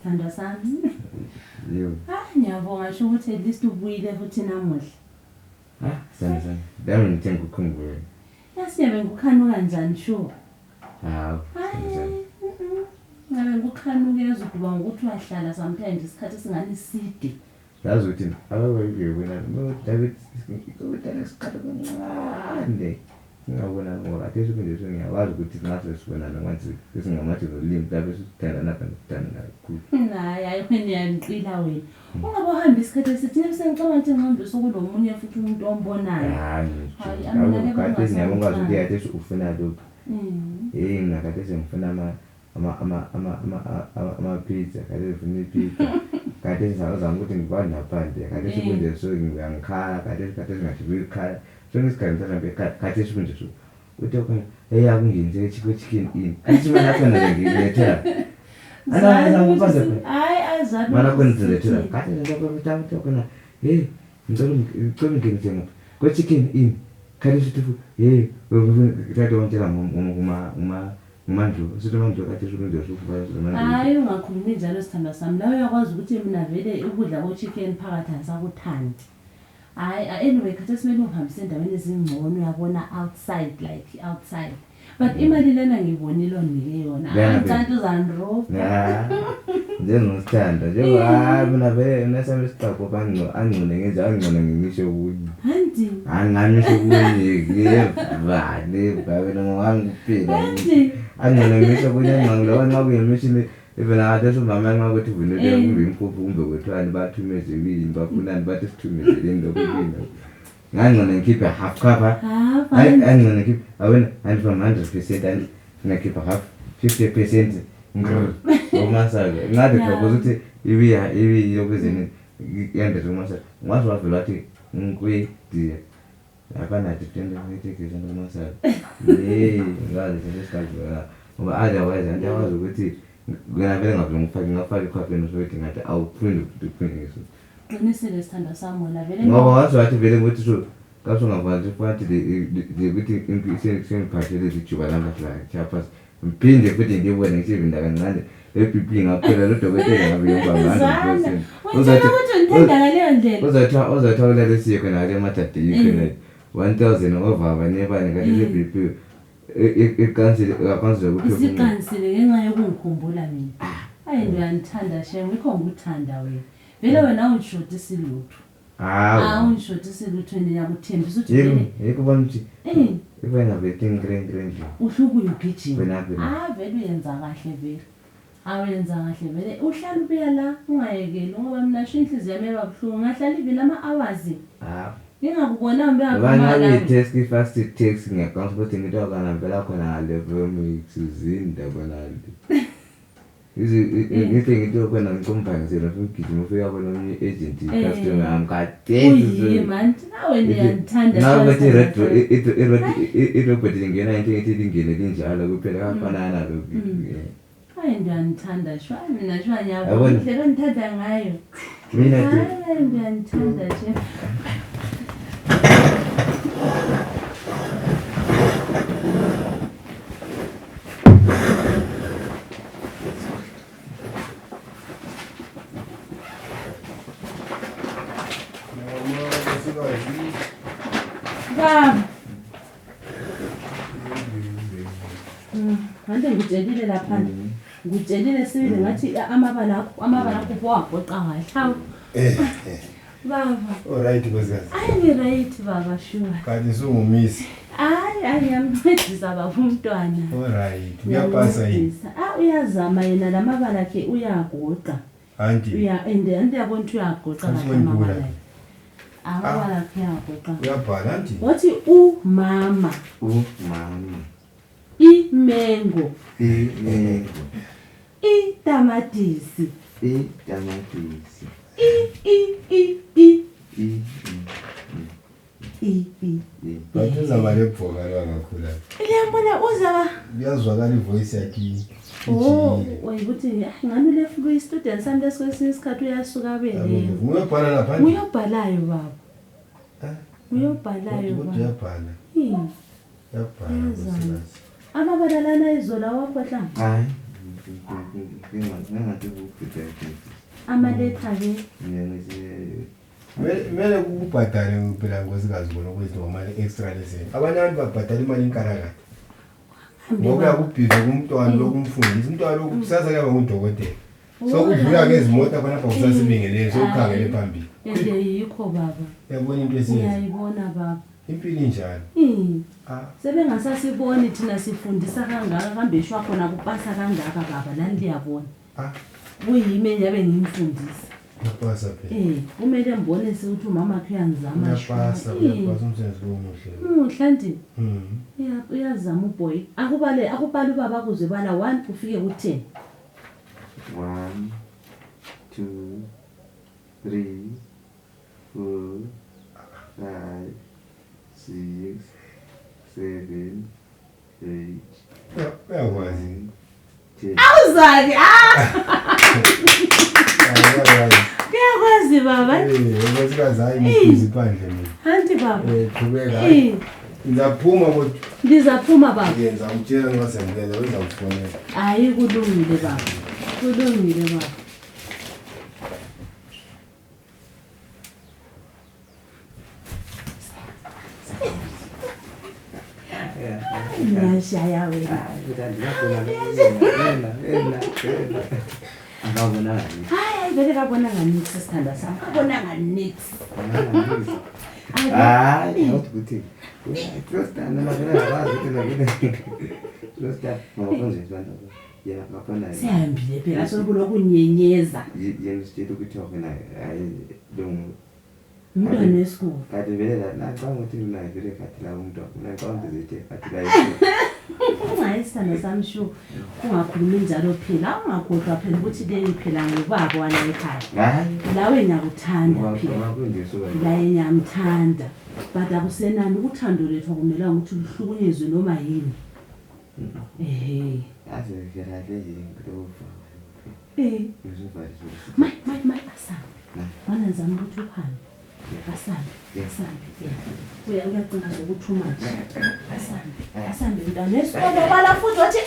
sithandwa sami. Yebo. Ngiyabonga ngisho ukuthi at least ubuyile futhi namuhla. Sana. Dami ngithenga ukukhumbula. Yasiyabe ngikukhanuka kanjani sho? Hawu. Ngabe ngikukhanuke ukuba ukuthi wahlala sometimes isikhathi singani side. Yazi ukuthi abakweliwe wena no David ukuthatha isikhathi kancane. Ngiyabona ngoba athe nje ngiyakwazi ukuthi ngathi sibona manje singamathi zolimi lapho sithanda lapha sithanda kakhulu. Hayi ayikho niyaniqila wena. Ungabohamba isikhathi esithi nesengicabanga ukuthi ngihamba sokulomunye futhi umuntu ombonayo. Hayi amina kade ngiyabonga ukuthi yathi ufuna lokho. Mina kade sengifuna ama pizza kade ngifuna pizza. Kade ngizama ukuthi ngibanda phandle kade sikunje so ngiyangikhala kade singathi kuyikhala. Ngesikhathi mhlawumbe kade sikunje so uthi khona hey akungenze chicken in asibona khona ngiyethela ana ngiphaza hayi azabe mana kwenzelethela kade ngiyakuthatha khona hey ngicela ngithenga ko chicken in kade sithi hey kade wantela umandlo sithi manje kade sikunje so kuba hayi ungakhulumi njalo sithandwa sami la uyakwazi ukuthi mina vele ukudla ko chicken phakathi asakuthandi. Anyway, khathi simele uhambise endaweni ezingcono uyabona outside. But imali lena ngibonile onike yona. Ngicela uzandro. Njengothanda. Njengoba mina vele nasami isiqaqo angcone ngenza angcone ngimisho kunye. Hanti. Angamisho kunye ngevale babena ngowangiphila. Angcone ngimisho kunye ngangilona nxa kuyimishini even akade somama ngakuthi uvunile kumbe impuphu kumbe kwethwani bathumeze ibili bafunani bathi sithumeze lokubina ngangcona ngikhipha half cover ngangcona ngikhipha awena and from 100% and ngikhipha half 50% ngomasaka ngathi propose ukuthi ibi yokuzeni yande ngomasaka ngathi wavela wathi ngikwedia akana dipende ngithe ngomasaka ngathi sesikhathi ngoba otherwise andiyawazi ukuthi ngiyavela ngafaka ikhwapeni sokuthi ngathi awuphinde ukuqinisa. Qinisile sithandwa sami wena vele. Ngoba wathi vele ukuthi so kaso ngavanje futhi ukuthi sengiphathele ijuba lami la chapha mphinde futhi ngibone ngisibinda kancane eBP ngaphela lo dokotela ngabe yobamba 100%. Uzathi uthanda ngaleyo ndlela. Uzathola lesiye khona le mathadi yikhona 1000 ovava nebani kanti leBP ikansile akwanze ukuthi usikansile ngenxa yokungikhumbula mina. Hayi ngiyanithanda shem ngikho ngikuthanda wena. Vele wena ungishoti silutho. Ungishoti silutho niyakuthembisa ukuthi vele. Yekubona ukuthi ifana betting grand. Uhluku uyugijima. Vele uyenza kahle vele. Awenza kahle vele. Uhlala ubuya la ungayekeli ngoba mina sho inhliziyo yami ebabhlungu ngahlala ivela ama-hours. Ngingakubona ngiyabona la test first text ngiyakwazi ukuthi ngito kana vela khona level mix izinda bona ngithi ngito khona ngikompanyisela ngigijima ufika bona umunye agent customer amkade man nawe ngiyanthanda nawe bathi irobot ingena into ethi ingene linjalo kuphela kafanana lokho hayi ngiyanthanda shwa mina shwa nyabo indlela ngithanda ngayo mina ngiyanthanda nje. Hande ngitshelile lapha ngitshelile sibile ngathi amabala akho wagoqa ngahle hawu baba alright nkosikazi ayi right baba sure kanti sungumisi ngiyamncedisa baba umntwana alright uyapasa yini uyazama yena lamabala akhe uyagoqa anti and yabona ukuthi uyagoqa amabala akhe uyagoqa uyabhala anti wathi umama imengo itamatisi Bathi uzaba lebhoka lwangakhula. Liyambona uzaba Uyazwakala ivoice yakhe. Ukuthi ngani le flu student sami lesikwesinye isikhathi uyasuka bele. Uyabhala lapha. Uyabhalayo baba. Uyabhalayo baba. Uyabhala. Yabhala. Amabala lana izola wakhohla. Hayi. Ngingathi ukuphethe amaletha ke Mele ukubhadale phela ngosikazi bona ukuthi nomali extra lesson. Abanye abantu babhadala imali inkarakade. Ngoba kubhiza kumntwana lokumfundisa umntwana lokusasa kuyaba ngudokotela. So kuvuya ke izimota khona apha kusasibingelele so ukhangele phambili. Yikho baba. Yabona into esiyenza. Ngiyayibona baba. Impilo injalo. Sebengasasiboni thina sifundisa kangaka kambeshwa khona kupasa kangaka baba lani liyabona. Kuyimi enyabe ngimfundisa. Yapasa phela. Kumele ngibone ukuthi umama wakhe uyangizama. Yapasa umsebenzi lomuhle. Muhle ndi. Uyazama uboy. Akubale ubaba kuze bala 1 kufike ku10. 1 2 3 4 5 6 7 8 Uyakwazi. Awuzali Kuyakwazi baba. Ngosikazi hayi ngiphizi phandle mina. Anti baba. Qhubeka. Ngizaphuma kodwa. Ndizaphuma baba. Yenza umtshela nxa sengiyeza wenza ukufonela. Hayi kulungile baba. Kulungile baba. Ngiyashaya wena. Hayi vele kabona nganix sithanda sami. Kabona nganix. Hayi ukuthi trust ana mabona ukuthi trust mabona nje yeah ngapha sihambile phela sokulokunyenyeza yengitshela ukuthi wena hayi lungu umntwana wesikole kade vele la xa ngothi mina vele kade la umntwana mina xa ngizithe kade la ungayisithanda sami sho ungakhulumi njalo phela ungakhohlwa phela ukuthi le phela ngubaba wala ekhaya lawe ngiyakuthanda phela la enyamthanda but akusenani uthando lethu akumela ukuthi luhlukunyezwe noma yini aze vela le ngilova my asana mana zami ukuthi uphane asana uyacinga zokuthuma nje asana mntana esikole bala futhi wathi